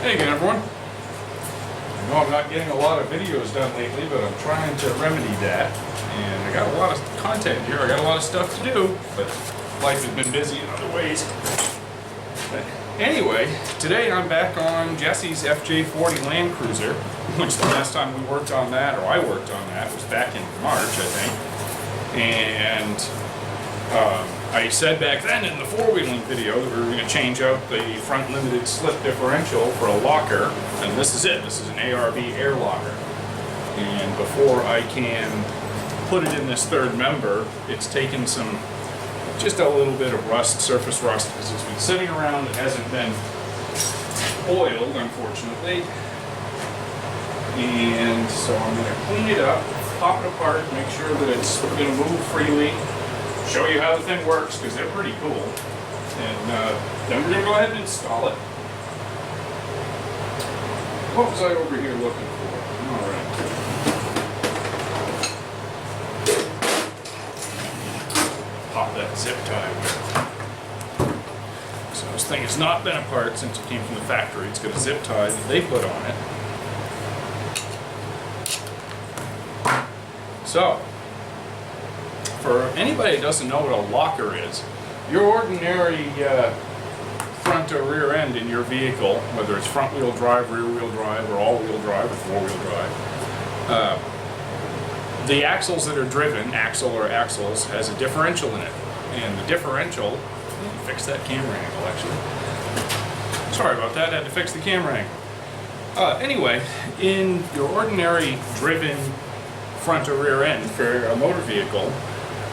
Hey again, everyone. I know I'm not getting a lot of videos done lately, but I'm trying to remedy that. And I got a lot of content here. I got a lot of stuff to do, but life has been busy in other ways. But anyway, today I'm back on Jesses FJ40 Landcruiser, which the last time we worked on that, or I worked on that, was back in March, I think. And I said back then in the four-wheeling video that we were going to change out the front limited slip differential for a locker, and this is it. This is an ARB air locker. And before I can put it in this third member, it's taken just a little bit of rust, surface rust, because it's been sitting around. It hasn't been oiled, unfortunately. And so I'm going to clean it up, pop it apart, make sure that it's going to move freely, show you how the thing works, because they're pretty cool. And then we're going to go ahead and install it. What was I over here looking for? All right. Pop that zip tie with. So this thing has not been apart since it came from the factory. It's got a zip tie that they put on it. So, for anybody that doesn't know what a locker is, your ordinary front or rear end in your vehicle, whether it's front wheel drive, rear wheel drive, or all wheel drive, or four wheel drive, the axles that are driven, axle or axles, has a differential in it. And the differential, fix that camera angle actually. Sorry about that, I had to fix the camera angle. Anyway, in your ordinary driven front or rear end for a motor vehicle,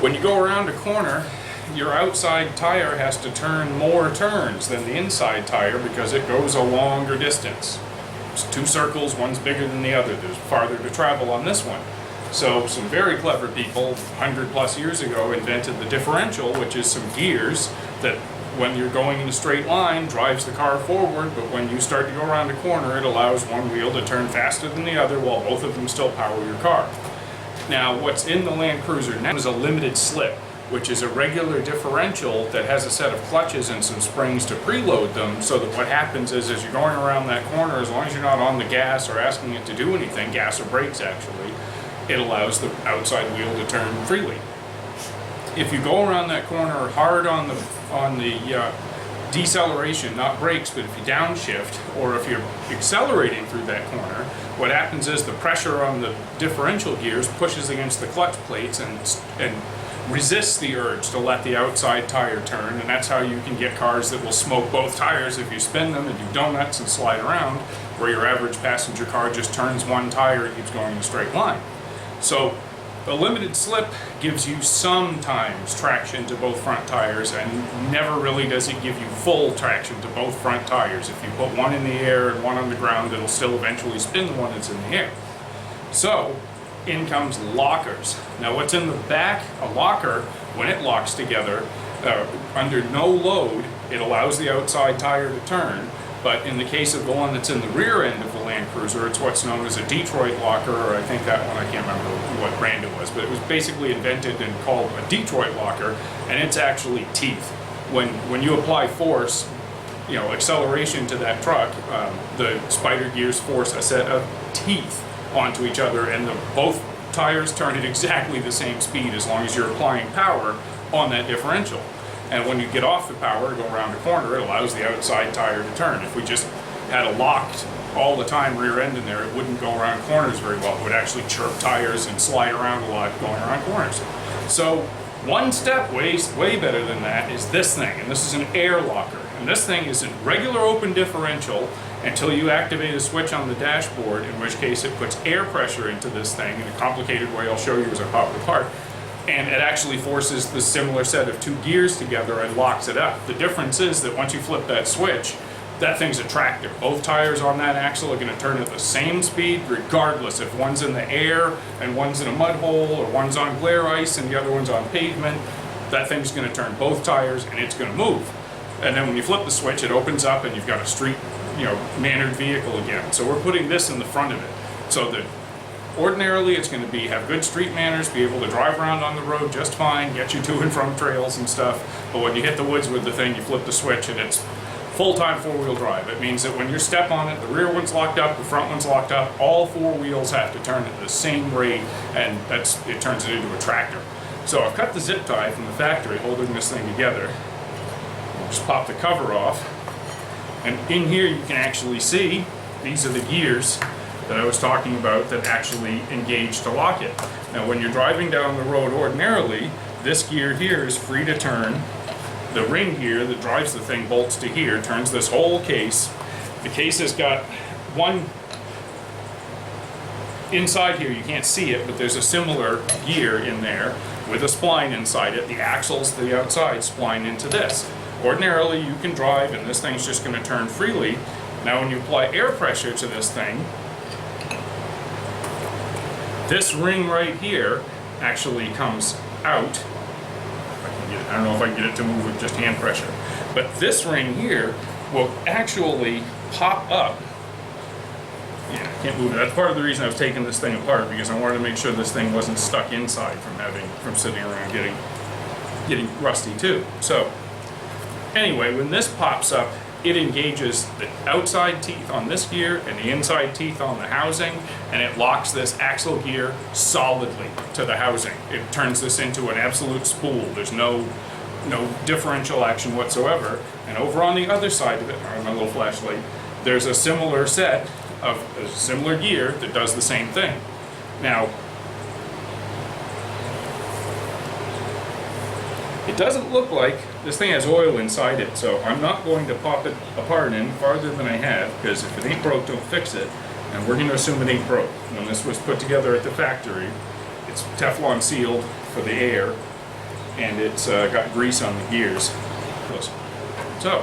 when you go around a corner, your outside tire has to turn more turns than the inside tire because it goes a longer distance. It's two circles, one's bigger than the other. There's farther to travel on this one. So some very clever people 100+ years ago invented the differential, which is some gears that when you're going in a straight line drives the car forward, but when you start to go around a corner, it allows one wheel to turn faster than the other while both of them still power your car. Now, what's in the Landcruiser now is a limited slip, which is a regular differential that has a set of clutches and some springs to preload them, so that what happens is as you're going around that corner, as long as you're not on the gas or asking it to do anything, gas or brakes actually, it allows the outside wheel to turn freely. If you go around that corner hard on the deceleration, not brakes, but if you downshift, or if you're accelerating through that corner, what happens is the pressure on the differential gears pushes against the clutch plates and resists the urge to let the outside tire turn, and that's how you can get cars that will smoke both tires if you spin them and do donuts and slide around, where your average passenger car just turns one tire and keeps going in a straight line. So the limited slip gives you sometimes traction to both front tires, and never really does it give you full traction to both front tires. If you put one in the air and one on the ground, it'll still eventually spin the one that's in the air. So in comes lockers. Now what's in the back, a locker, when it locks together, under no load, it allows the outside tire to turn. But in the case of the one that's in the rear end of the Landcruiser, it's what's known as a Detroit locker, or I think that one, I can't remember what brand it was, but it was basically invented and called a Detroit locker, and it's actually teeth. When you apply force, acceleration to that truck, the spider gears force a set of teeth onto each other, and both tires turn at exactly the same speed as long as you're applying power on that differential. And when you get off the power, go around a corner, it allows the outside tire to turn. If we just had a locked all the time rear end in there, it wouldn't go around corners very well. It would actually chirp tires and slide around a lot going around corners. So one step way better than that is this thing, and this is an air locker. And this thing is a regular open differential until you activate a switch on the dashboard, in which case it puts air pressure into this thing in a complicated way I'll show you as I pop it apart. And it actually forces the similar set of two gears together and locks it up. The difference is that once you flip that switch, that thing's a tractor. Both tires on that axle are going to turn at the same speed, regardless if one's in the air and one's in a mud hole, or one's on glare ice and the other one's on pavement. That thing's going to turn both tires and it's going to move. And then when you flip the switch, it opens up and you've got a street, mannered vehicle again. So we're putting this in the front of it, so that ordinarily it's going to have good street manners, be able to drive around on the road just fine, get you to and from trails and stuff. But when you hit the woods with the thing, you flip the switch and it's full-time four-wheel drive. It means that when you step on it, the rear one's locked up, the front one's locked up, all four wheels have to turn at the same rate, and it turns it into a tractor. So I've cut the zip tie from the factory holding this thing together. I'll just pop the cover off, and in here you can actually see these are the gears that I was talking about that actually engage to lock it. Now when you're driving down the road ordinarily, this gear here is free to turn. The ring here that drives the thing bolts to here, turns this whole case. The case has got one inside here, you can't see it, but there's a similar gear in there with a spline inside it. The axles to the outside spline into this. Ordinarily you can drive and this thing's just going to turn freely. Now when you apply air pressure to this thing, this ring right here actually comes out. I don't know if I can get it to move with just hand pressure. But this ring here will actually pop up. Yeah, I can't move it. That's part of the reason I was taking this thing apart, because I wanted to make sure this thing wasn't stuck inside from sitting around getting rusty too. So anyway, when this pops up, it engages the outside teeth on this gear and the inside teeth on the housing, and it locks this axle gear solidly to the housing. It turns this into an absolute spool. There's no differential action whatsoever. And over on the other side of it, on my little flashlight, there's a similar set of a similar gear that does the same thing. Now, it doesn't look like this thing has oil inside it, so I'm not going to pop it apart any farther than I have, because if it ain't broke, don't fix it. And we're going to assume it ain't broke. When this was put together at the factory, it's Teflon sealed for the air, and it's got grease on the gears. So,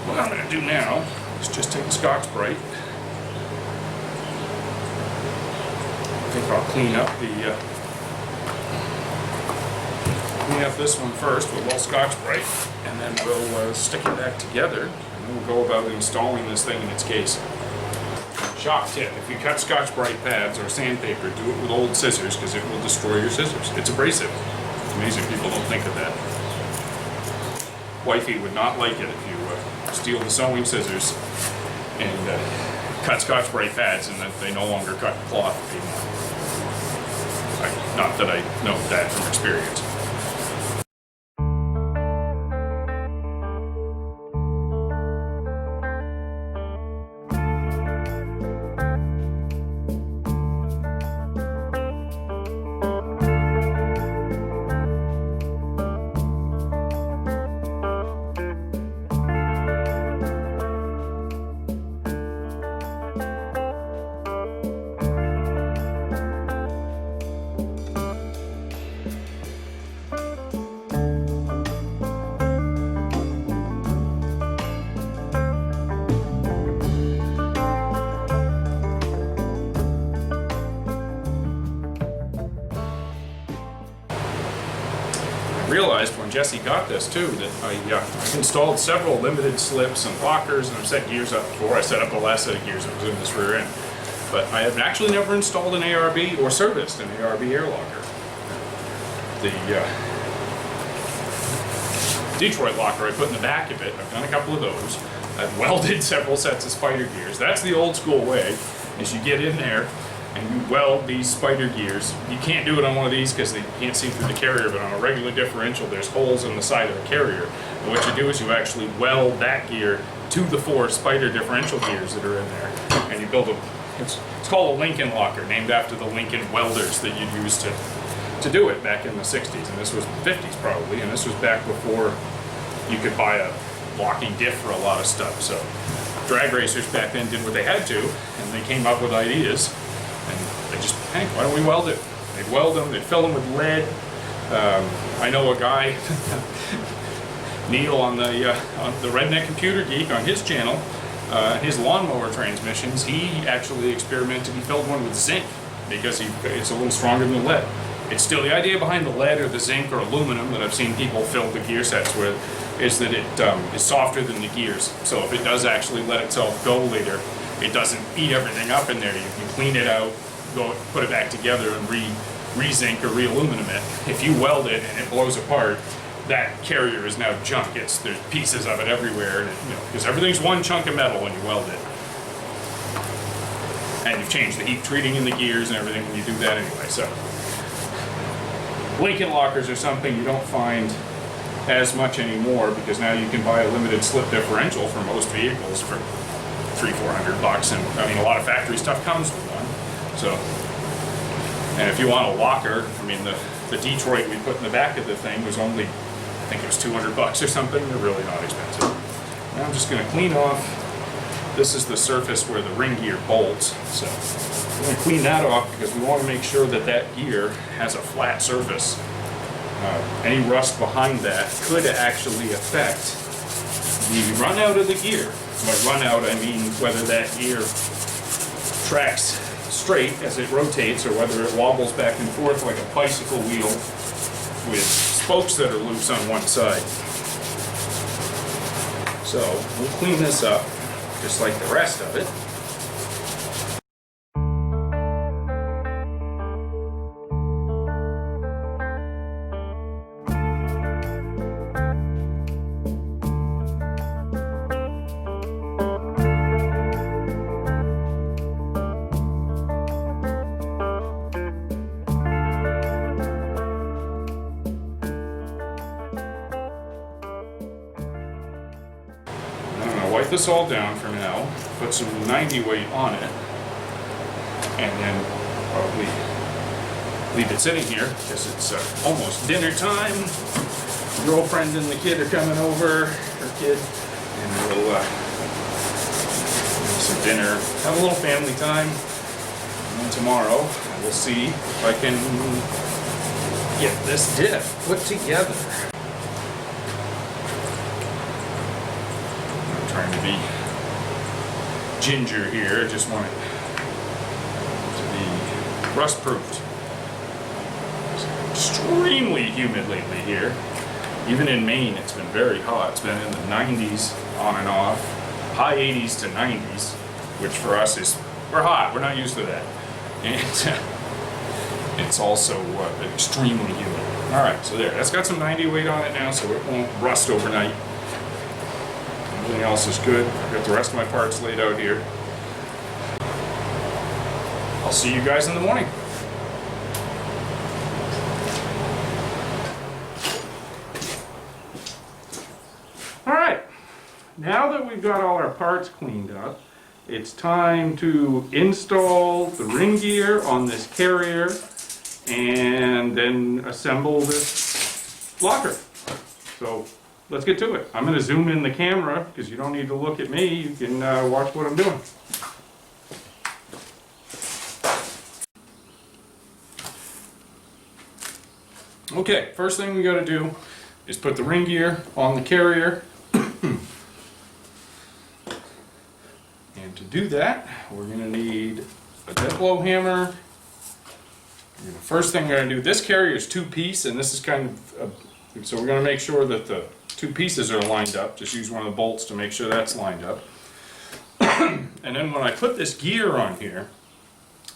what I'm going to do now is just take the Scotch-Brite. I think I'll clean up this one first with a little Scotch-Brite, and then we'll stick it back together, and then we'll go about installing this thing in its case. Shop tip: if you cut Scotch-Brite pads or sandpaper, do it with old scissors, because it will destroy your scissors. It's abrasive. It's amazing people don't think of that. Wifey would not like it if you steal the sewing scissors and cut Scotch-Brite pads and that they no longer cut cloth anymore. Not that I know that from experience. Realized when Jesse got this too that I installed several limited slips and lockers, and I've set gears up before. I set up the last set of gears that was in this rear end, but I have actually never installed an ARB or serviced an ARB air locker. The Detroit locker I put in the back of it, I've done a couple of those. I've welded several sets of spider gears. That's the old school way, is you get in there and you weld these spider gears. You can't do it on one of these because they can't see through the carrier, but on a regular differential there's holes in the side of the carrier. And what you do is you actually weld that gear to the four spider differential gears that are in there. And you build it's called a Lincoln locker, named after the Lincoln welders that you'd use to do it back in the 60s. And this was 50s probably, and this was back before you could buy a locking diff for a lot of stuff. So drag racers back then did what they had to, and they came up with ideas. And they just, hey, why don't we weld it? They'd weld them, they'd fill them with lead. I know a guy, Neil on the Redneck Computer Geek on his channel, his lawnmower transmissions, he actually experimented, he filled one with zinc because it's a little stronger than lead. It's still the idea behind the lead or the zinc or aluminum that I've seen people fill the gear sets with is that it is softer than the gears. So if it does actually let itself go later, it doesn't eat everything up in there. You can clean it out, go put it back together and re-zinc or re-aluminum it. If you weld it and it blows apart, that carrier is now junk. There's pieces of it everywhere, and because everything's one chunk of metal when you weld it. And you've changed the heat treating in the gears and everything when you do that anyway. So Lincoln lockers are something you don't find as much anymore, because now you can buy a limited slip differential for most vehicles for $300-400, and I mean a lot of factory stuff comes with one. So, and if you want a locker, I mean the Detroit we put in the back of the thing was only, I think it was $200 or something. They're really not expensive. Now I'm just going to clean off. This is the surface where the ring gear bolts. So we're going to clean that off because we want to make sure that that gear has a flat surface. Any rust behind that could actually affect the run out of the gear. By run out, I mean whether that gear tracks straight as it rotates or whether it wobbles back and forth like a bicycle wheel with spokes that are loose on one side. So we'll clean this up just like the rest of it. Wipe this all down for now, put some 90 weight on it, and then probably leave it sitting here because it's almost dinner time. Girlfriend and the kid are coming over, her kid, and we'll have some dinner, have a little family time, and then tomorrow we'll see if I can get this diff put together. Trying to be ginger here. I just want it to be rust-proofed. It's extremely humid lately here. Even in Maine, it's been very hot. It's been in the 90s on and off, high 80s to 90s, which for us is, we're hot. We're not used to that. And it's also extremely humid. All right, so there. That's got some 90 weight on it now, so it won't rust overnight. Everything else is good. I've got the rest of my parts laid out here. I'll see you guys in the morning. All right, now that we've got all our parts cleaned up, it's time to install the ring gear on this carrier and then assemble this locker. So let's get to it. I'm going to zoom in the camera because you don't need to look at me. You can watch what I'm doing. Okay, first thing we got to do is put the ring gear on the carrier. And to do that, we're going to need a dead blow hammer. First thing we're going to do, this carrier is two-piece, and this is kind of, so we're going to make sure that the two pieces are lined up. Just use one of the bolts to make sure that's lined up. And then when I put this gear on here,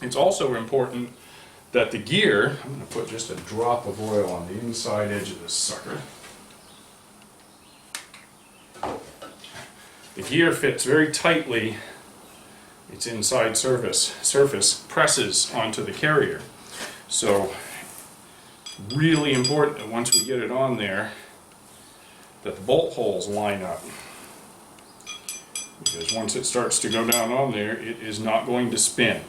it's also important that the gear, I'm going to put just a drop of oil on the inside edge of this sucker. The gear fits very tightly. Its inside surface presses onto the carrier. So really important that once we get it on there, that the bolt holes line up, because once it starts to go down on there, it is not going to spin.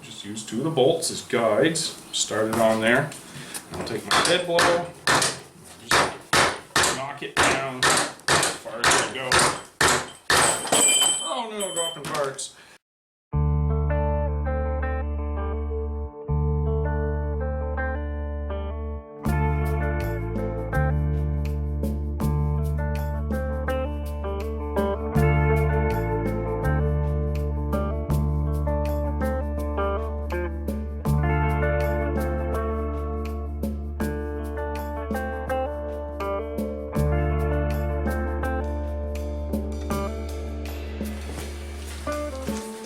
Just use two of the bolts as guides, start it on there. I'll take my dead blow, just knock it down as far as I go. Oh no, dropping parts.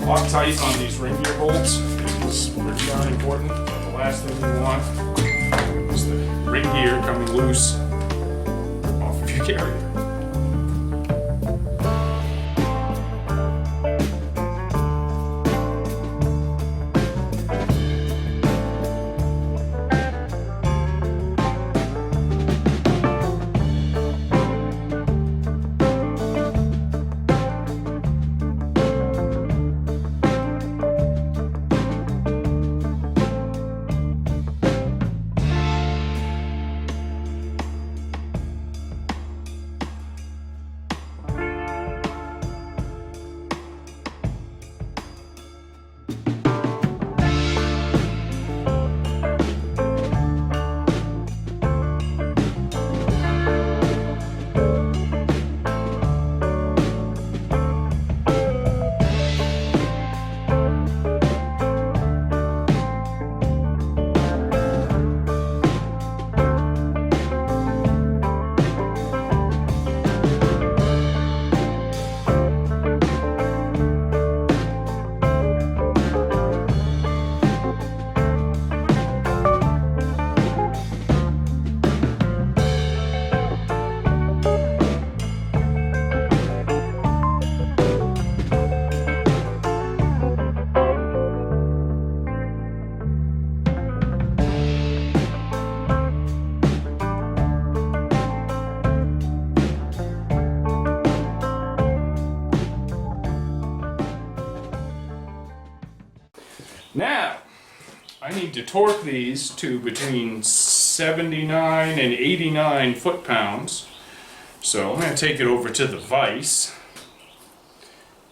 Lock tight on these ring gear bolts. This is pretty darn important. last thing you want is the ring gear coming loose off of your carrier. Now, I need to torque these to between 79 and 89 foot-pounds. So I'm going to take it over to the vise,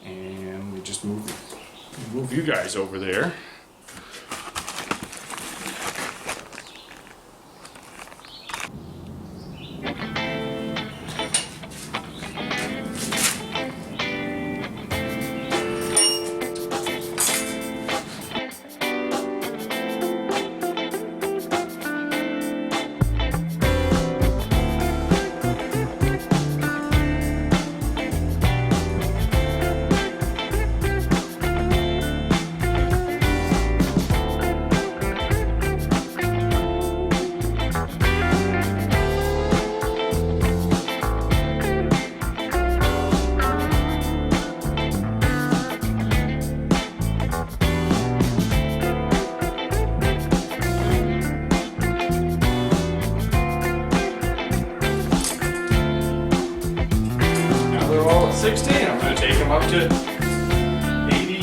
and we just move you guys over there. They're all at 16. I'm going to take them up to 80,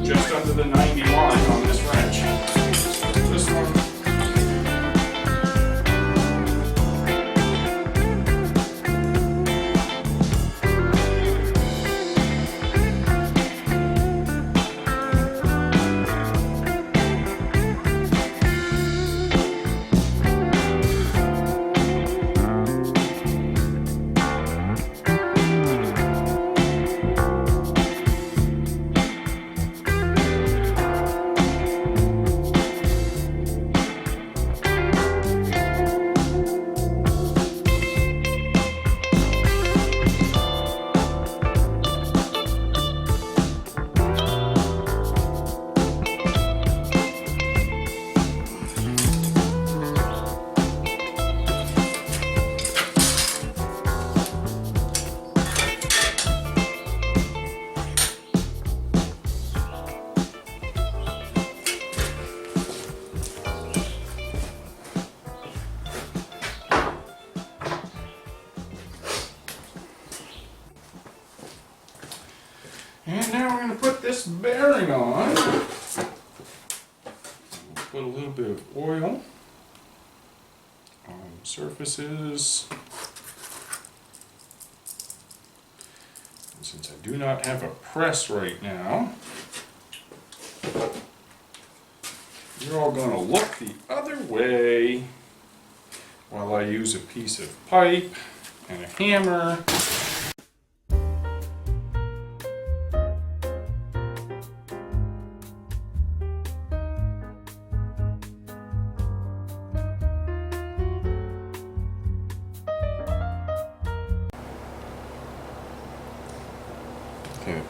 just under the 90 line on this wrench. This one. And now we're going to put this bearing on. Put a little bit of oil on surfaces. And since I do not have a press right now, you're all going to look the other way while I use a piece of pipe and a hammer.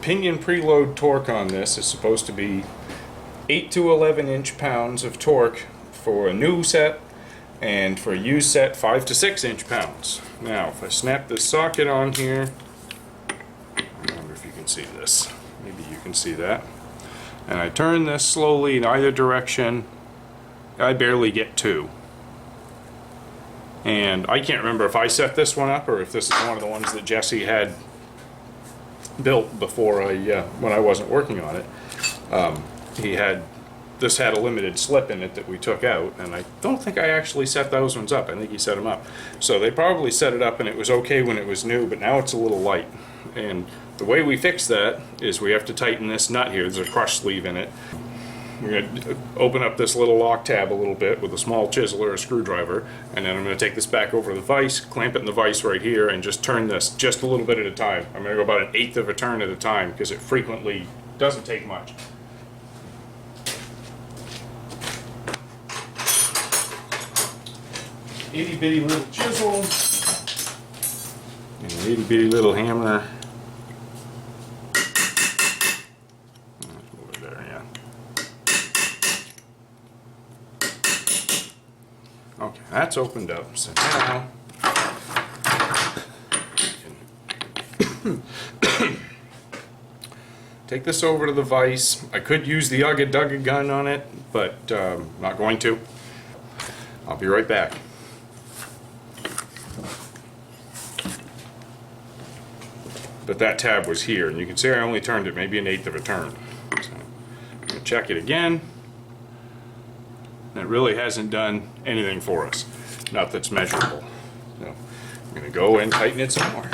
Pinion preload torque on this is supposed to be 8 to 11 inch-pounds of torque for a new set, and for a used set 5 to 6 inch-pounds. Now if I snap this socket on here, I wonder if you can see this. Maybe you can see that. And I turn this slowly in either direction, I barely get 2. And I can't remember if I set this one up or if this is one of the ones that Jesse had built before when I wasn't working on it. This had a limited slip in it that we took out, and I don't think I actually set those ones up. I think he set them up. So they probably set it up and it was okay when it was new, but now it's a little light. And the way we fix that is we have to tighten this nut here. There's a crush sleeve in it. We're going to open up this little lock tab a little bit with a small chisel or a screwdriver, and then I'm going to take this back over to the vise, clamp it in the vise right here, and just turn this just a little bit at a time. I'm going to go about 1/8 of a turn at a time because it frequently doesn't take much. Itty bitty little chisel and an itty bitty little hammer. Okay, that's opened up, so now take this over to the vise. I could use the Ugga Dugga gun on it, but I'm not going to. I'll be right back. But that tab was here, and you can see I only turned it maybe 1/8 of a turn. So I'm going to check it again. It really hasn't done anything for us. Not that's measurable. So I'm going to go and tighten it some more.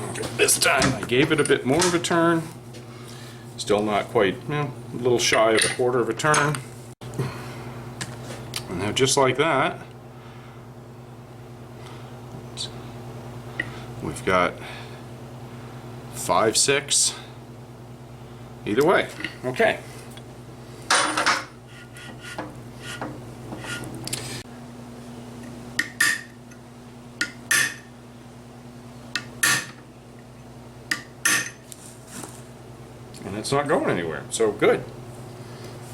Okay, this time I gave it a bit more of a turn. Still not quite, a little shy of 1/4 of a turn. And now just like that, we've got 5, 6. Either way, okay. And it's not going anywhere, so good.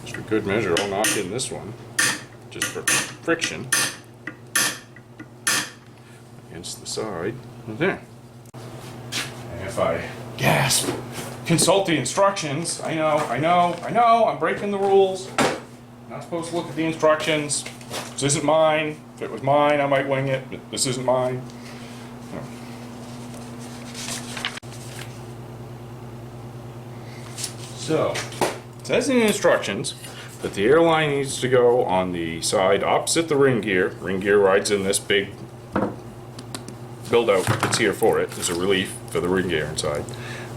Just a good measure. I'll knock in this one, just for friction, against the side. Right there. And if I gasp, consult the instructions. I know, I'm breaking the rules. Not supposed to look at the instructions. This isn't mine. If it was mine, I might wing it, but this isn't mine. No. So, it says in the instructions that the airline needs to go on the side opposite the ring gear. Ring gear rides in this big build-out that's here for it. There's a relief for the ring gear inside.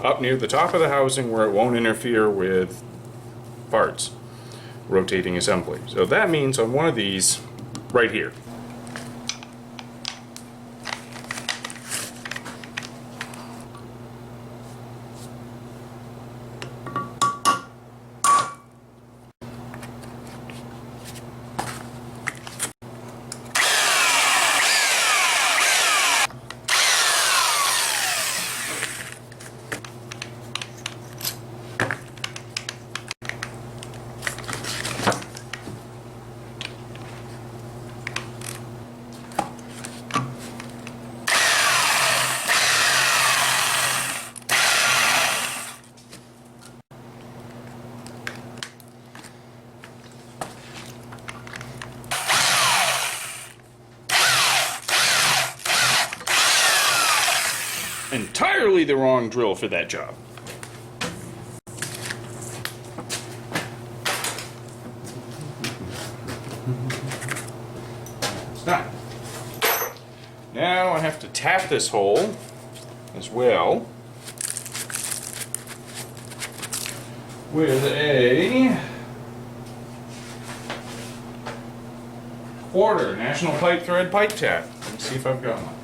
Up near the top of the housing where it won't interfere with parts, rotating assembly. So that means on one of these, right here. Entirely the wrong drill for that job. It's done. Now I have to tap this hole as well with a 1/4 National Pipe Thread pipe tap. Let's see if I've got one.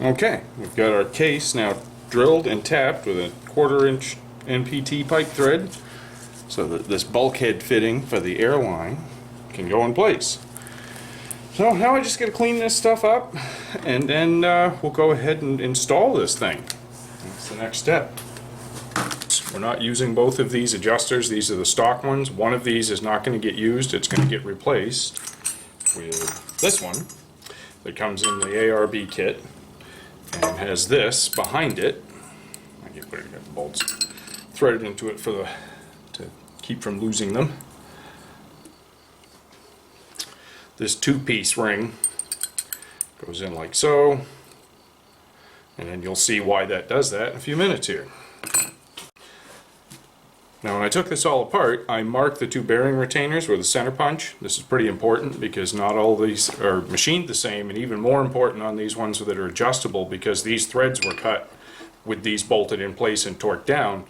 Okay, we've got our case now drilled and tapped with a 1/4 inch NPT pipe thread so that this bulkhead fitting for the airline can go in place. So now I just got to clean this stuff up, and then we'll go ahead and install this thing. That's the next step. We're not using both of these adjusters. These are the stock ones. One of these is not going to get used. It's going to get replaced with this one that comes in the ARB kit and has this behind it. I can put it in bolts threaded into it to keep from losing them. This 2-piece ring goes in like so, and then you'll see why that does that in a few minutes here. Now when I took this all apart, I marked the 2 bearing retainers with a center punch. This is pretty important because not all these are machined the same, and even more important on these ones that are adjustable, because these threads were cut with these bolted in place and torqued down,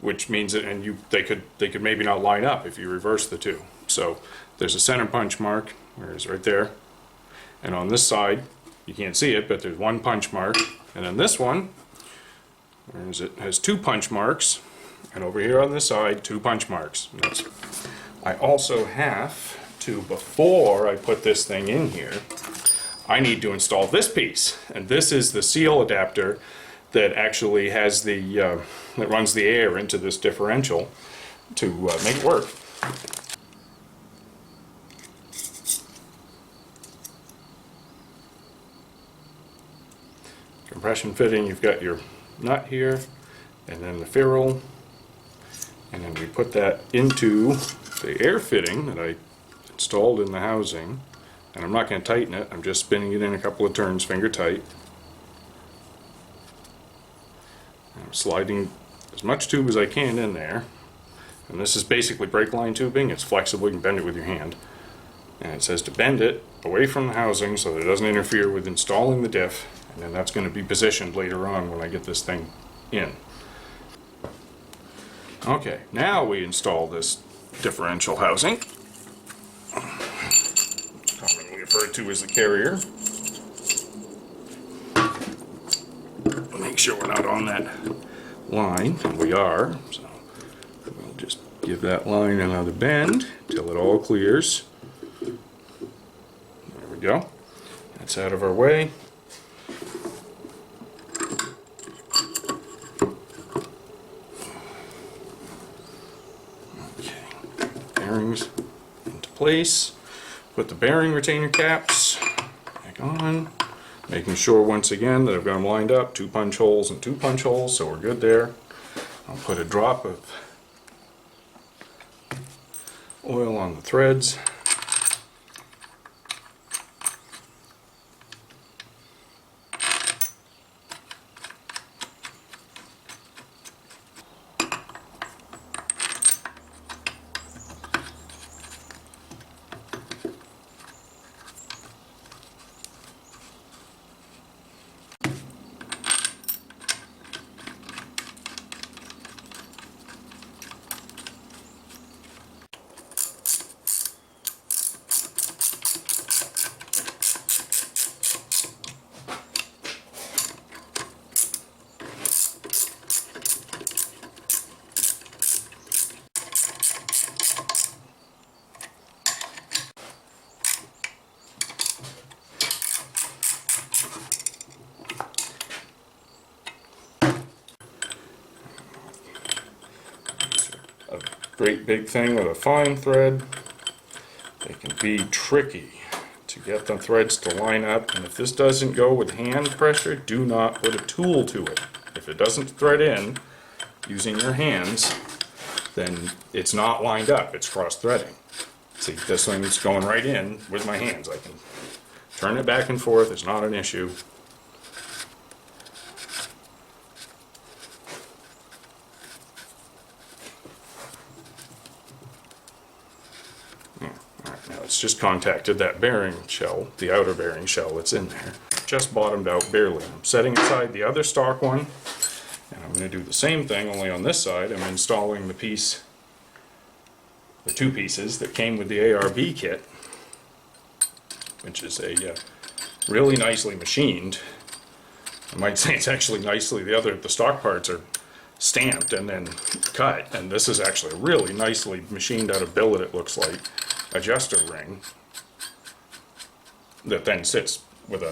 which means that they could maybe not line up if you reverse the 2. So there's a center punch mark, where it is right there, and on this side you can't see it, but there's 1 punch mark, and then this one, where is it, has 2 punch marks. And over here on this side, 2 punch marks. I also have to, before I put this thing in here, I need to install this piece. And this is the seal adapter that actually has that runs the air into this differential to make it work. Compression fitting, you've got your nut here, and then the ferrule. And then we put that into the air fitting that I installed in the housing. And I'm not going to tighten it, I'm just spinning it in a couple of turns, finger tight. And I'm sliding as much tube as I can in there. And this is basically brake line tubing. It's flexible, you can bend it with your hand. And it says to bend it away from the housing so that it doesn't interfere with installing the diff. And then that's going to be positioned later on when I get this thing in. Okay, now we install this differential housing, commonly referred to as the carrier. Make sure we're not on that line, and we are, so we'll just give that line another bend till it all clears. There we go. That's out of our way. Bearings into place. Put the bearing retainer caps back on, making sure once again that I've got them lined up, 2 punch holes and 2 punch holes, so we're good there. I'll put a drop of oil on the threads. Great big thing with a fine thread. They can be tricky to get the threads to line up, and if this doesn't go with hand pressure, do not put a tool to it. If it doesn't thread in using your hands, then it's not lined up, it's cross-threading. See, this thing's going right in with my hands. I can turn it back and forth, it's not an issue. It's just contacted that bearing shell, the outer bearing shell that's in there. Just bottomed out barely. I'm setting aside the other stock one, and I'm going to do the same thing, only on this side. I'm installing the 2 pieces that came with the ARB kit, which is a really nicely machined I might say it's actually nicely, the stock parts are stamped and then cut, and this is actually a really nicely machined out of billet, it looks like, adjuster ring that then sits with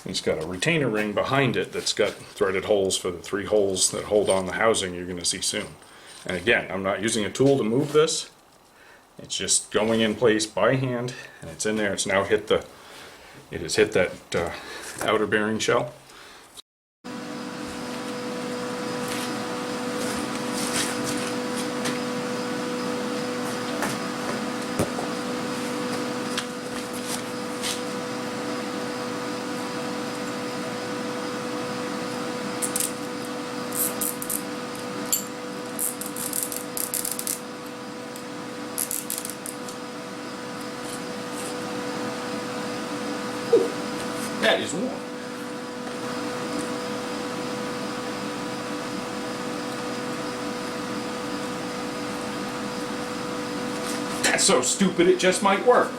it's got a retainer ring behind it that's got threaded holes for the 3 holes that hold on the housing you're going to see soon. And again, I'm not using a tool to move this, it's just going in place by hand, and it's in there. It's now it has hit that outer bearing shell. That is warm. That's so stupid it just might work.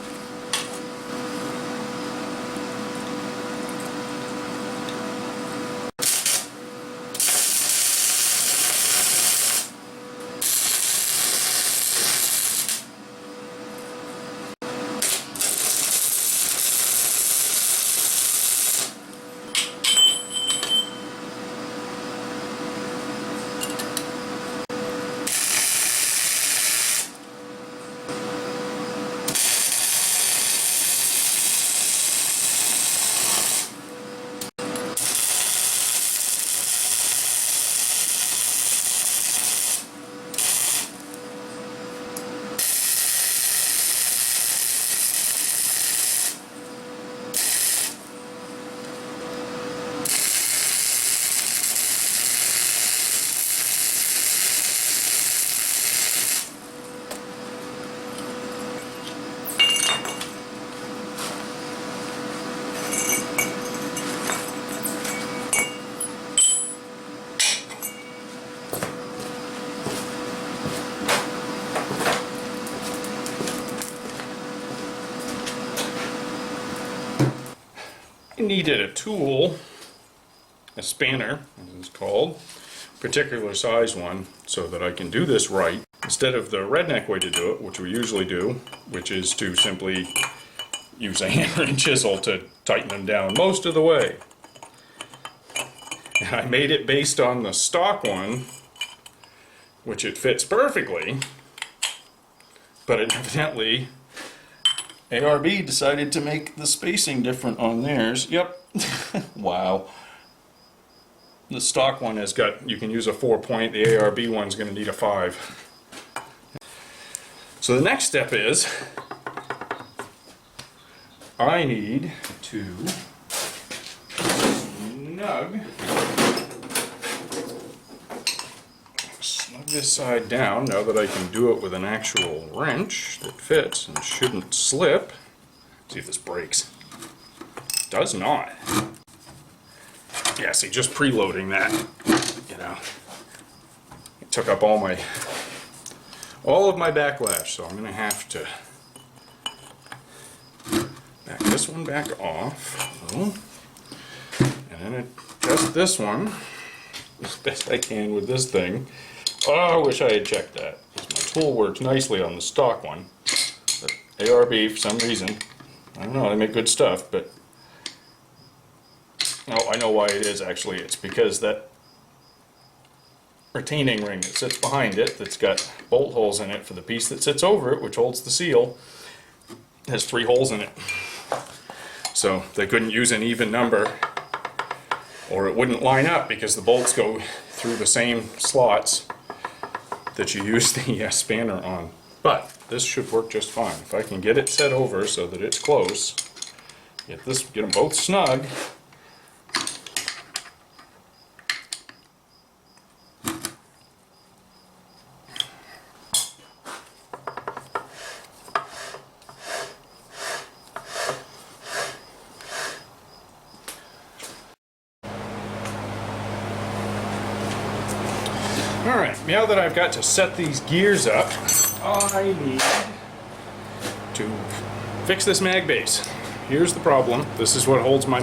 I needed a tool, a spanner, as it's called, particular size one, so that I can do this right. Instead of the redneck way to do it, which we usually do, which is to simply use a hammer and chisel to tighten them down most of the way. And I made it based on the stock one, which it fits perfectly, but evidently ARB decided to make the spacing different on theirs. Yep. Wow. The stock one has got, you can use a 4-point, the ARB one's going to need a 5. So the next step is, I need to snug this side down now that I can do it with an actual wrench that fits and shouldn't slip. See if this breaks. Does not. Yeah, see, just preloading that, you know, it took up all of my backlash, so I'm gonna have to back this one back off, and then adjust this one as best I can with this thing. Oh, I wish I had checked that, because my tool works nicely on the stock one. But ARB, for some reason, I don't know, they make good stuff, but oh, I know why it is actually. It's because that retaining ring that sits behind it, that's got bolt holes in it for the piece that sits over it, which holds the seal, has 3 holes in it. So they couldn't use an even number, or it wouldn't line up, because the bolts go through the same slots that you use the spanner on. But this should work just fine. If I can get it set over so that it's close, get them both snug. Alright, now that I've got to set these gears up, I need to fix this mag base. Here's the problem. This is what holds my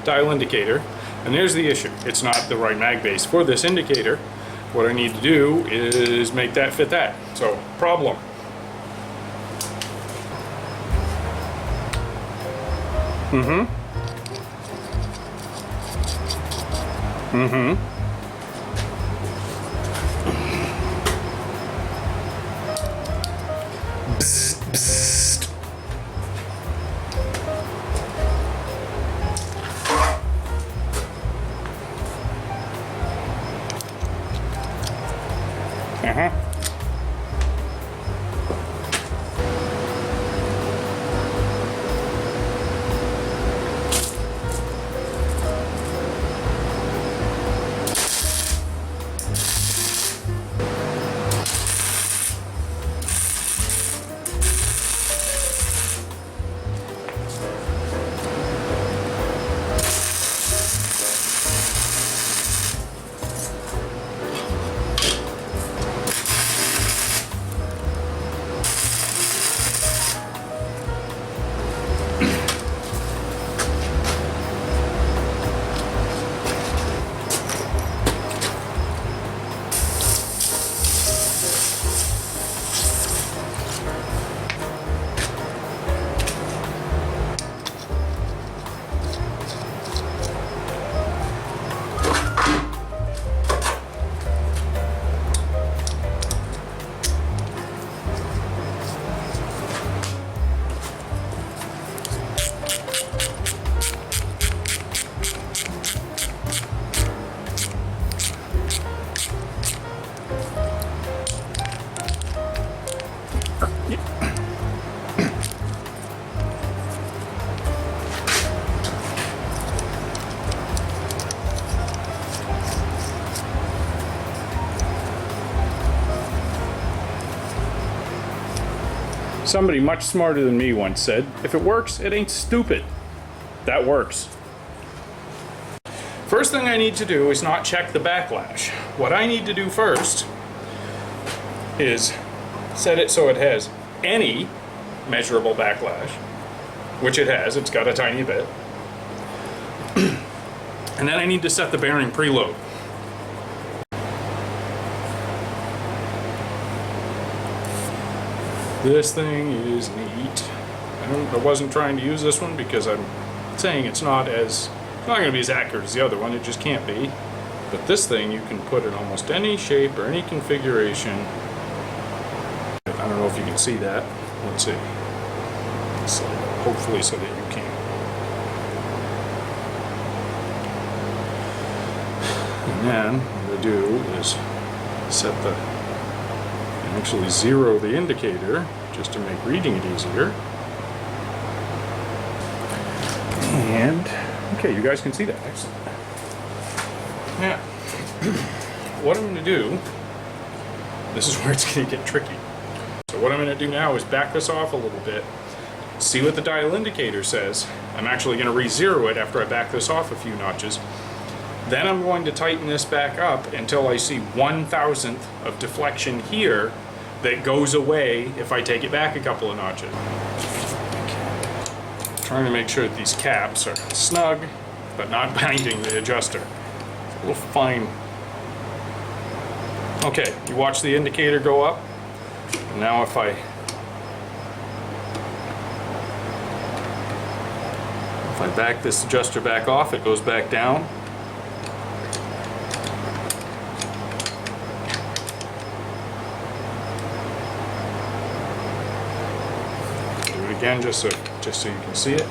dial indicator, and there's the issue. It's not the right mag base for this indicator. What I need to do is make that fit that. So, problem. Bzz, bzz. Somebody much smarter than me once said, if it works, it ain't stupid. That works. First thing I need to do is not check the backlash. What I need to do first is set it so it has any measurable backlash, which it has, it's got a tiny bit. And then I need to set the bearing preload. This thing is neat. I wasn't trying to use this one because I'm saying it's not going to be as accurate as the other one. It just can't be. But this thing you can put in almost any shape or any configuration. I don't know if you can see that. Let's see. So hopefully so that you can. And then what I'm going to do is set actually zero the indicator just to make reading it easier. And okay, you guys can see that. Excellent. Now, what I'm going to do, this is where it's going to get tricky. So what I'm going to do now is back this off a little bit, see what the dial indicator says. I'm actually going to re-zero it after I back this off a few notches. Then I'm going to tighten this back up until I see 1/1000th of deflection here that goes away if I take it back a couple of notches. Trying to make sure that these caps are snug, but not binding the adjuster. It's a little fine. Okay, you watch the indicator go up. Now if I back this adjuster back off, it goes back down. Again, just so you can see it.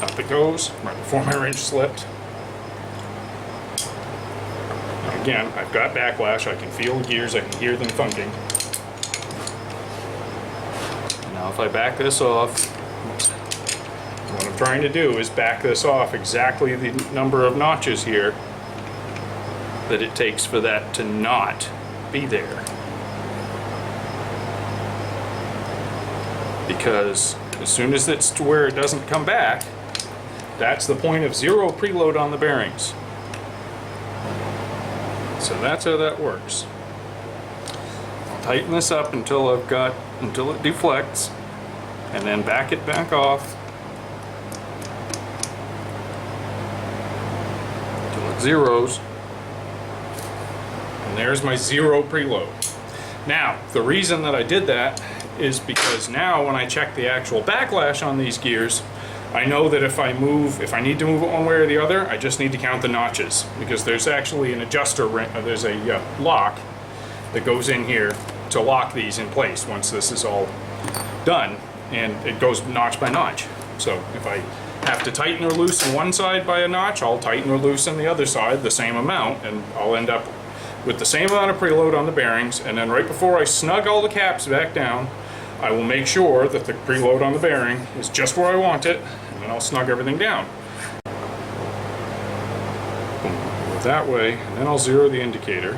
Up it goes, right before my wrench slipped. And again, I've got backlash, I can feel the gears, I can hear them thunking. Now if I back this off, what I'm trying to do is back this off exactly the number of notches here that it takes for that to not be there, because as soon as it's to where it doesn't come back, that's the point of zero preload on the bearings. So that's how that works. I'll tighten this up until it deflects, and then back it back off until it zeros. And there's my zero preload. Now, the reason that I did that is because now when I check the actual backlash on these gears, I know that if I need to move it one way or the other, I just need to count the notches, because there's actually an adjuster, there's a lock that goes in here to lock these in place once this is all done, and it goes notch by notch. So if I have to tighten or loosen one side by a notch, I'll tighten or loosen the other side the same amount, and I'll end up with the same amount of preload on the bearings. And then right before I snug all the caps back down, I will make sure that the preload on the bearing is just where I want it, and then I'll snug everything down. Go that way, and then I'll zero the indicator.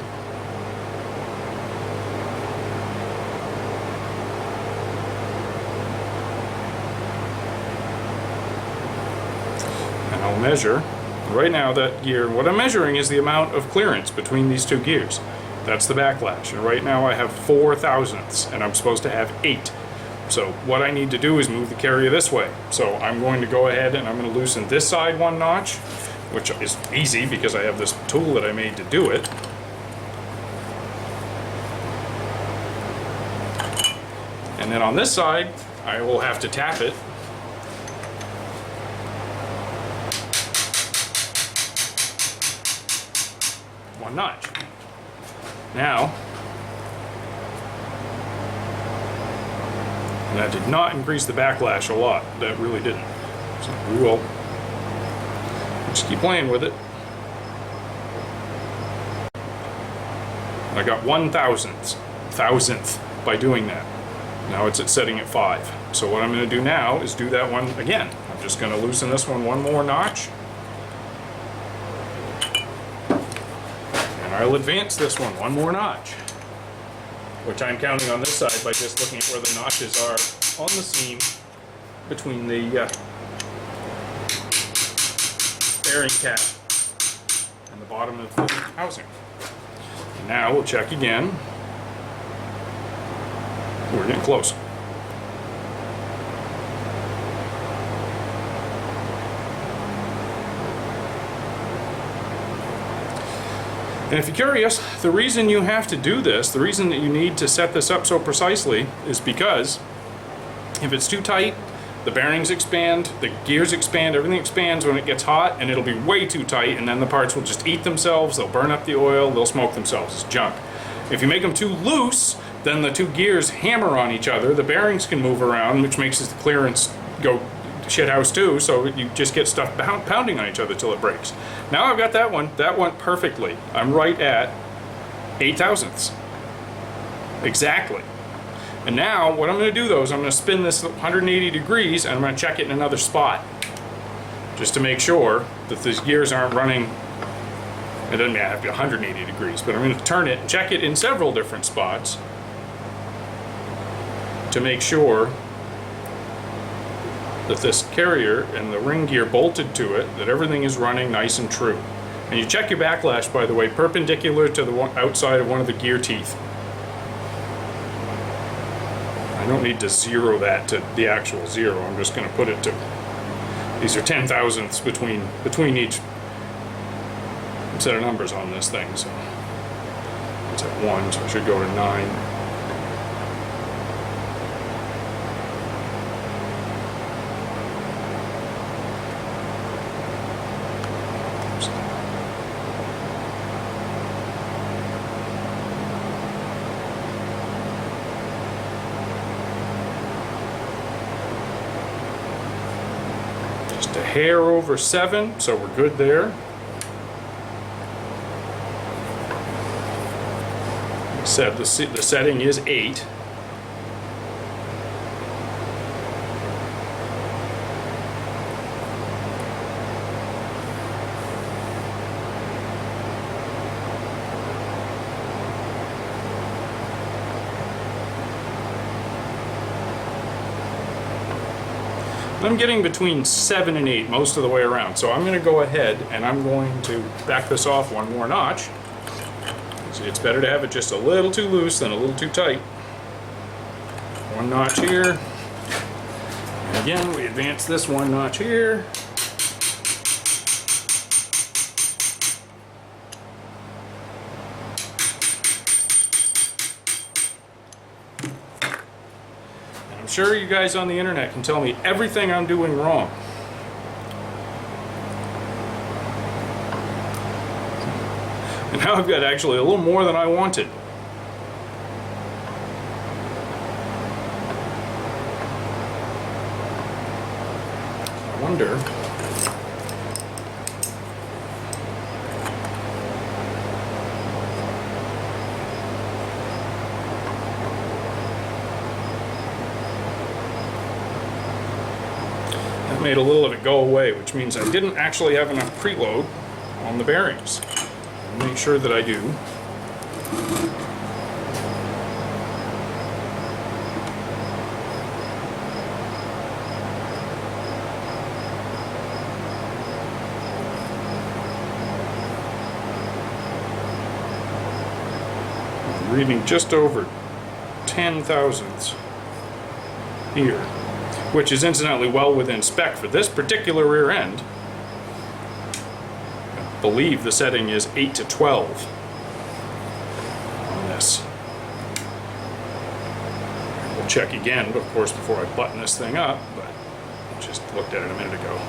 And I'll measure. Right now that gear, what I'm measuring is the amount of clearance between these two gears. That's the backlash, and right now I have 4 thousandths, and I'm supposed to have 8. So what I need to do is move the carrier this way. So I'm going to go ahead and I'm going to loosen this side 1 notch, which is easy because I have this tool that I made to do it. And then on this side, I will have to tap it. One notch. Now, and that did not increase the backlash a lot. That really didn't. So we will just keep playing with it. I got 1/1000th by doing that. Now it's setting at 5. So what I'm going to do now is do that one again. I'm just going to loosen this one more notch. I'll advance this one more notch, which I'm counting on this side by just looking at where the notches are on the seam between the bearing cap and the bottom of the housing. And now we'll check again. We're getting close. And if you're curious, the reason you have to do this, the reason that you need to set this up so precisely, is because if it's too tight, the bearings expand, the gears expand, everything expands when it gets hot, and it'll be way too tight, and then the parts will just eat themselves, they'll burn up the oil, they'll smoke themselves. It's junk. If you make them too loose, then the two gears hammer on each other, the bearings can move around, which makes the clearance go shithouse too, so you just get stuff pounding on each other till it breaks. Now I've got that one. That went perfectly. I'm right at 8 thousandths. Exactly. And now what I'm going to do though is I'm going to spin this 180 degrees and I'm going to check it in another spot, just to make sure that these gears aren't running. It doesn't have to be 180 degrees, but I'm going to turn it and check it in several different spots to make sure that this carrier and the ring gear bolted to it, that everything is running nice and true. And you check your backlash, by the way, perpendicular to the outside of one of the gear teeth. I don't need to zero that to the actual zero. I'm just going to put it to, these are 10 thousandths between each set of numbers on this thing. So it's at 1, so I should go to 9. A hair over 7, so we're good there. Said the setting is 8. I'm getting between 7 and 8 most of the way around, so I'm going to go ahead and I'm going to back this off one more notch. It's better to have it just a little too loose than a little too tight. One notch here, Again, we advance this one notch here. And I'm sure you guys on the internet can tell me everything I'm doing wrong. And now I've got actually a little more than I wanted. I wonder. That made a little of it go away, which means I didn't actually have enough preload on the bearings. Make sure that I do. I'm reading just over 10 thousandths here, which is incidentally well within spec for this particular rear end. I believe the setting is 8 to 12 on this. We'll check again, of course, before I button this thing up, but I just looked at it a minute ago.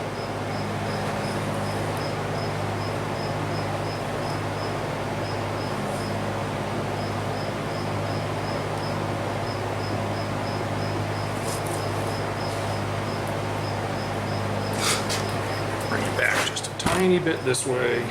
Bring it back just a tiny bit this way.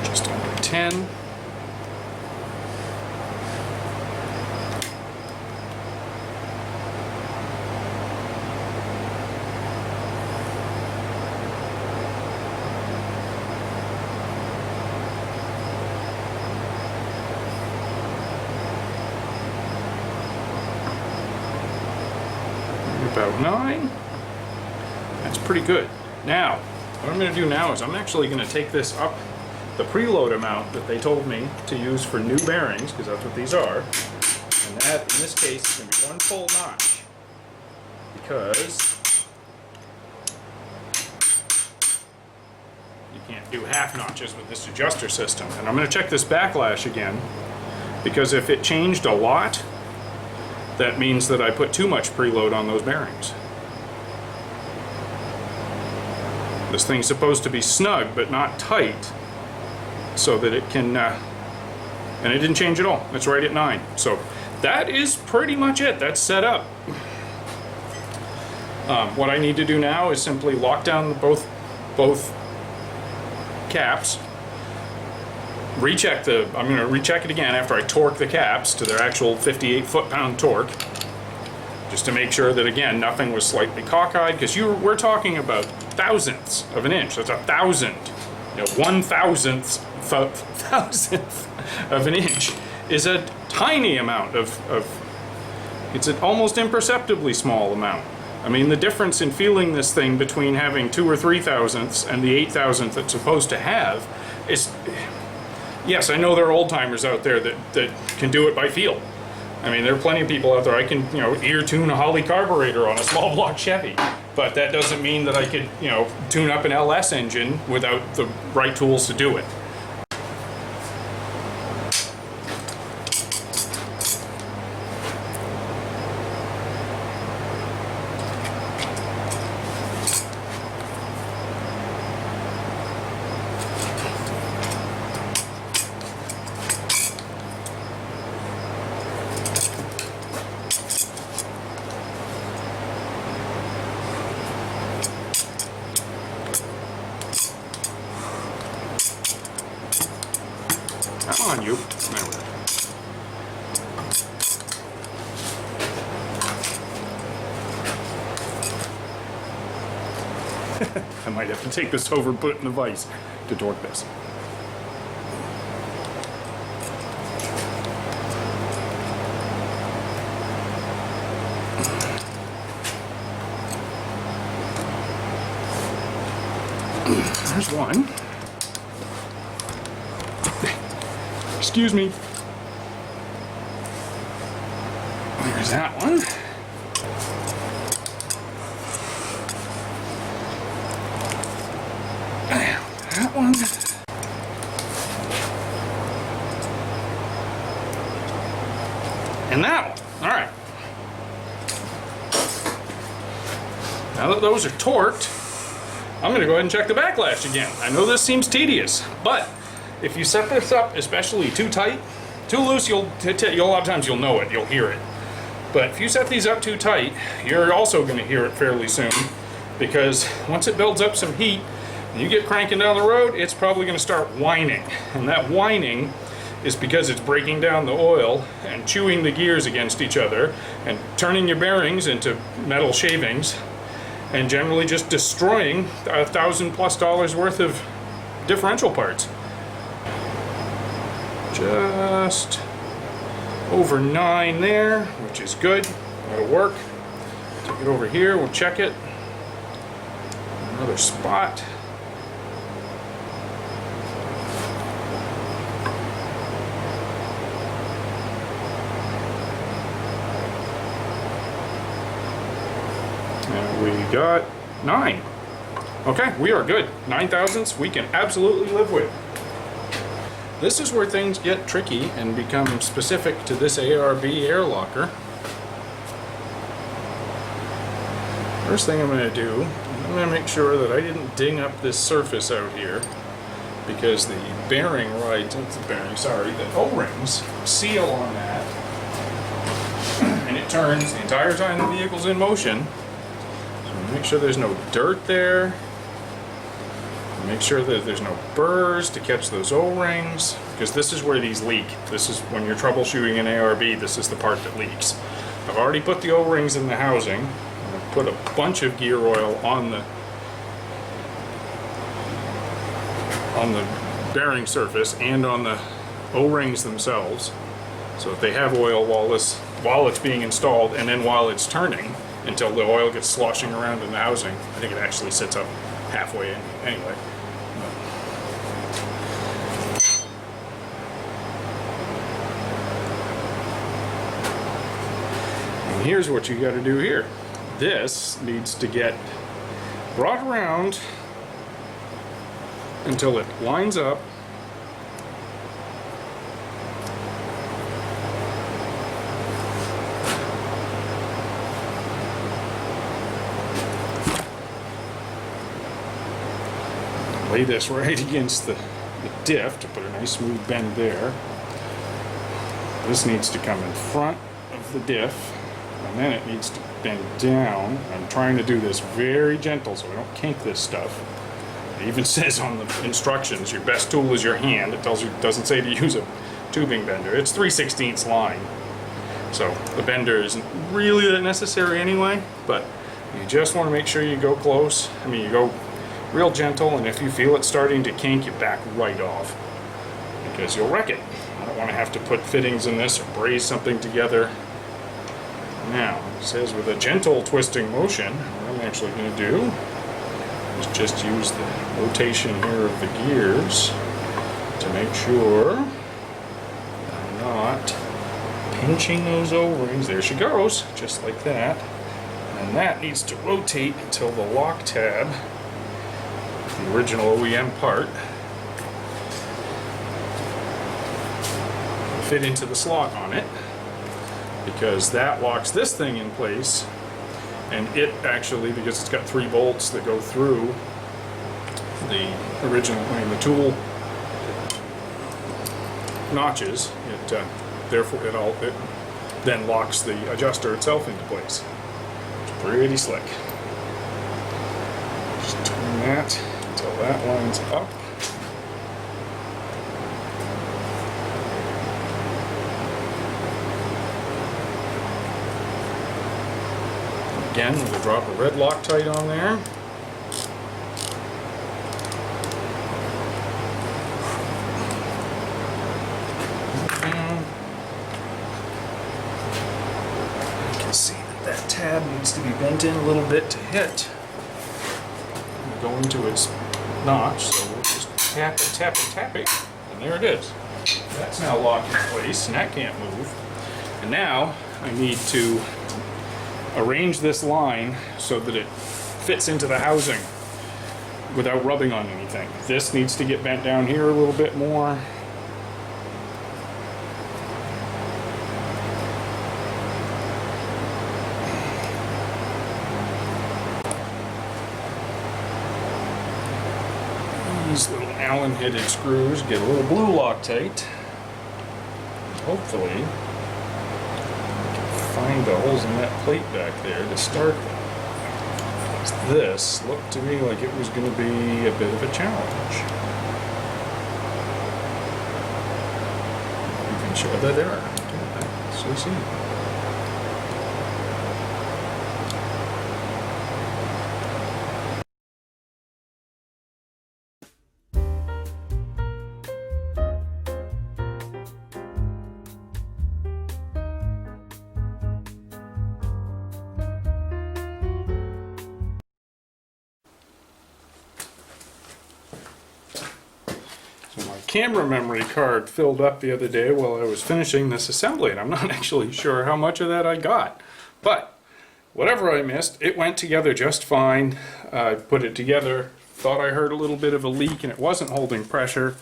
Just under 10. About 9. That's pretty good. Now, what I'm going to do now is I'm actually going to take this up the preload amount that they told me to use for new bearings, because that's what these are. And that, in this case, is going to be 1 full notch. Because you can't do half notches with this adjuster system. And I'm going to check this backlash again, because if it changed a lot, that means that I put too much preload on those bearings. This thing's supposed to be snug, but not tight, so that it can, and it didn't change at all. It's right at 9. So that is pretty much it. That's set up. What I need to do now is simply lock down both caps. I'm going to recheck it again after I torque the caps to their actual 58 foot-pound torque, just to make sure that, again, nothing was slightly cockeyed, because we're talking about thousandths of an inch. That's 1,000. 1,000th of an inch is a tiny amount it's an almost imperceptibly small amount. I mean, the difference in feeling this thing between having 2 or 3 thousandths and the 8,000th it's supposed to have is... Yes, I know there are old-timers out there that can do it by feel. I mean, there are plenty of people out there. I can, ear tune a Holley carburetor on a small block Chevy, but that doesn't mean that I could, tune up an LS engine without the right tools to do it. Come on, you. There we go. I might have to take this over and put it in the vise to torque this. There's one. Excuse me. There's that one. That one. And that one. All right. Now that those are torqued, I'm going to go ahead and check the backlash again. I know this seems tedious, but if you set this up, especially too tight, too loose, a lot of times you'll know it, you'll hear it. But if you set these up too tight, you're also going to hear it fairly soon, because once it builds up some heat, and you get cranking down the road, it's probably going to start whining. And that whining is because it's breaking down the oil and chewing the gears against each other and turning your bearings into metal shavings and generally just destroying $1,000+ worth of differential parts. Just over 9 there, which is good. That'll work. Take it over here, we'll check it. Another spot. And we got 9. Okay, we are good. 9 thousandths we can absolutely live with. This is where things get tricky and become specific to this ARB air locker. First thing I'm going to do, I'm going to make sure that I didn't ding up this surface out here, because the bearing the O-rings seal on that, and it turns the entire time the vehicle's in motion. So make sure there's no dirt there. Make sure that there's no burrs to catch those O-rings, because this is where these leak. This is when you're troubleshooting an ARB, this is the part that leaks. I've already put the O-rings in the housing. I've put a bunch of gear oil on the bearing surface and on the O-rings themselves, so that they have oil while it's being installed, and then while it's turning until the oil gets sloshing around in the housing. I think it actually sits up halfway in anyway. And here's what you got to do here. This needs to get brought around until it lines up . Lay this right against the diff to put a nice smooth bend there. This needs to come in front of the diff, and then it needs to bend down. I'm trying to do this very gentle so I don't kink this stuff. It even says on the instructions, your best tool is your hand. It doesn't say to use a tubing bender. It's 3/16 line, so the bender isn't really that necessary anyway, but you just want to make sure you go close. I mean, you go real gentle, and if you feel it starting to kink, you back right off, because you'll wreck it. I don't want to have to put fittings in this or braze something together. Now, it says with a gentle twisting motion, what I'm actually going to do is just use the rotation here of the gears to make sure I'm not pinching those O-rings. There she goes, just like that. And that needs to rotate until the lock tab, the original OEM part, will fit into the slot on it, because that locks this thing in place. And it actually, because it's got 3 bolts that go through the original, the tool notches, therefore it then locks the adjuster itself into place. It's pretty slick. Just turn that until that lines up. again with a drop of red Loctite on there. You can see that tab needs to be bent in a little bit to hit. Go into its notch, so we'll just tap it, tap it, tap it, and there it is. That's now locked in place, and that can't move. And now I need to arrange this line so that it fits into the housing without rubbing on anything. This needs to get bent down here a little bit more. These little Allen-headed screws get a little blue Loctite. Hopefully, I can find the holes in that plate back there to start with. This looked to me like it was going to be a bit of a challenge. You can show that there are. So see. Camera memory card filled up the other day while I was finishing this assembly, and I'm not actually sure how much of that I got. But whatever I missed, it went together just fine. I put it together, thought I heard a little bit of a leak, and it wasn't holding pressure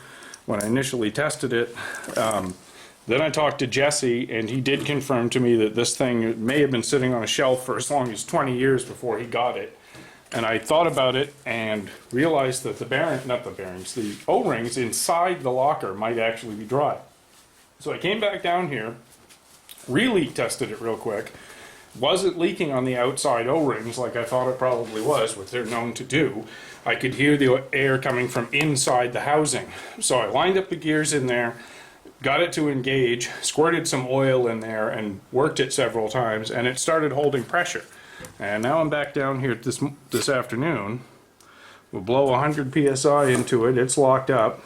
when I initially tested it. Then I talked to Jesse, and he did confirm to me that this thing may have been sitting on a shelf for as long as 20 years before he got it. And I thought about it and realized that the O-rings inside the locker might actually be dry. So I came back down here, re-leak tested it real quick. Wasn't leaking on the outside O-rings like I thought it probably was, which they're known to do. I could hear the air coming from inside the housing. So I lined up the gears in there, got it to engage, squirted some oil in there, and worked it several times, and it started holding pressure. And now I'm back down here this afternoon. We'll blow 100 psi into it. It's locked up.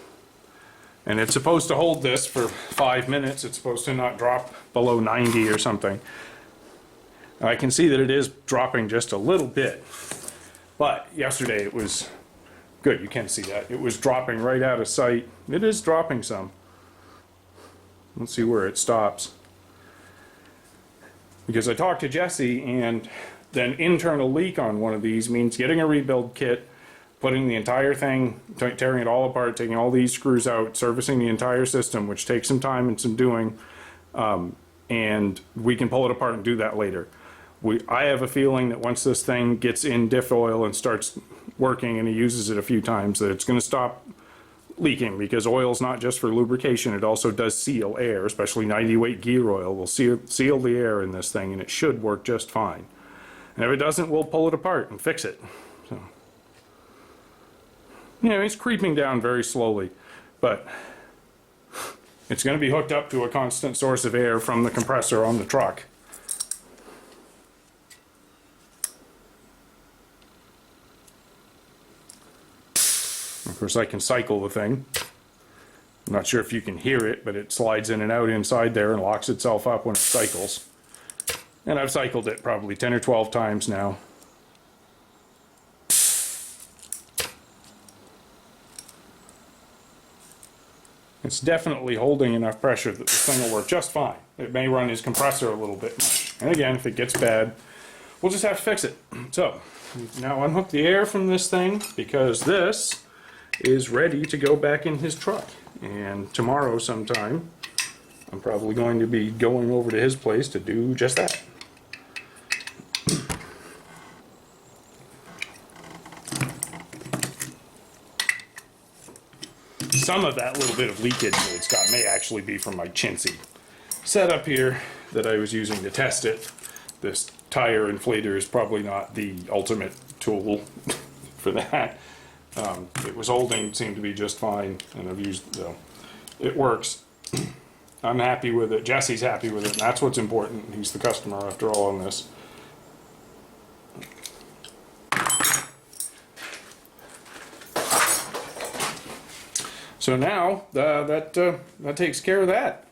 And it's supposed to hold this for 5 minutes. It's supposed to not drop below 90 or something. I can see that it is dropping just a little bit. But yesterday it was good. You can see that. It was dropping right out of sight. It is dropping some. Let's see where it stops. Because I talked to Jesse, and then internal leak on one of these means getting a rebuild kit, putting the entire thing, tearing it all apart, taking all these screws out, servicing the entire system, which takes some time and some doing, and we can pull it apart and do that later. I have a feeling that once this thing gets in diff oil and starts working and he uses it a few times, that it's going to stop leaking, because oil's not just for lubrication, it also does seal air, especially 90 weight gear oil will seal the air in this thing, and it should work just fine. And if it doesn't, we'll pull it apart and fix it. So, you know, it's creeping down very slowly, but it's going to be hooked up to a constant source of air from the compressor on the truck. Of course, I can cycle the thing. I'm not sure if you can hear it, but it slides in and out inside there and locks itself up when it cycles. And I've cycled it probably 10 or 12 times now. It's definitely holding enough pressure that this thing will work just fine. It may run his compressor a little bit. And again, if it gets bad, we'll just have to fix it. So, now unhook the air from this thing, because this is ready to go back in his truck. And tomorrow sometime, I'm probably going to be going over to his place to do just that. Some of that little bit of leakage that it's got may actually be from my chintzy setup here that I was using to test it. This tire inflator is probably not the ultimate tool for that. It was holding, seemed to be just fine, and I've used, it works. I'm happy with it. Jesse's happy with it, and that's what's important. He's the customer after all on this. So now that takes care of that.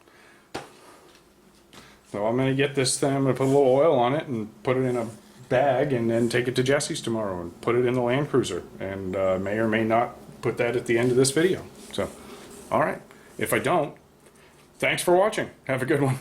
So I'm going to get this thing, I'm going to put a little oil on it and put it in a bag and then take it to Jesse's tomorrow and put it in the Landcruiser. And may or may not put that at the end of this video. So, alright. If I don't, thanks for watching. Have a good one.